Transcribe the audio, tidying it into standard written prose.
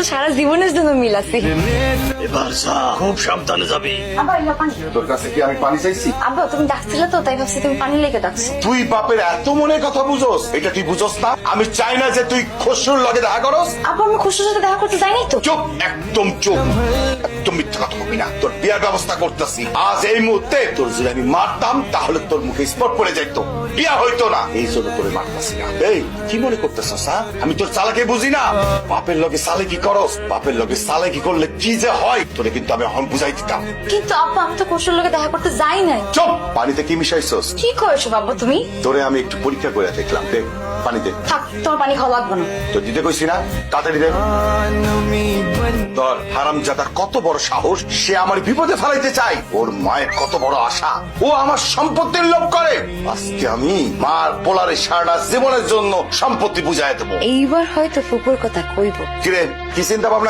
তো সারা জীবনের জন্য মিল আছে। এবার যা, খুব সাবধানে যাবি। আব্বা এলো পানি। তোর কাছে কি আমি পানি চাইছি? আব্বা তুমি ডাকছিলে তো, তাই ভাবছি তুমি পানি লেগে ডাকছো। তুই বাপের এত মনের কথা বুঝোস? এটা তুই বুঝোস না? আমি চাই না যে তুই খসরুর লগে দেখা করস। আব্বা আমি খুশির সাথে দেখা করতে যাইনি তো। চুপ, একদম চুপ, একদম মিথ্যা কথা বলবি না। তোর বিয়ার ব্যবস্থা করতেছি আজ এই মুহূর্তে। তোর যদি আমি মারতাম তাহলে তোর মুখে স্পট পড়ে যাইতো, বিয়া হইতো না। এই জন্য তোরে মারতাছি না। এই কি মনে করতেছস? আমি তোর চালাকে বুঝি না? বাপের লগে সালে কি করস? বাপের লগে সালে কি করলে কি যে হয় তোরে কিন্তু আমি এখন বুঝাই দিতাম। কিন্তু আব্বা আমি তো খুশির লগে দেখা করতে যাই নাই। চুপ, পানিতে কি মিশাইছস? কি করেছো বাবা তুমি? তোরে আমি একটু পরীক্ষা করে দেখলাম। দেখ পানিতে। থাক, তোমার পানি খাওয়া লাগবে না। তো দিতে কইছি না, তাড়াতাড়ি দে। তোর হারামজাদার কত বড় সাহস, সে আমার বিপদে ফেলাইতে চায়। ওর মায়ের কত বড় আশা, ও আমার সম্পত্তির লোভ করে। আজকে আমি মার পোলারে সারা জীবনের জন্য সম্পত্তি বুঝাই দেবো। এইবার হয়তো ফুপুর কথা কইব। কিরে, কি চিন্তা ভাবনা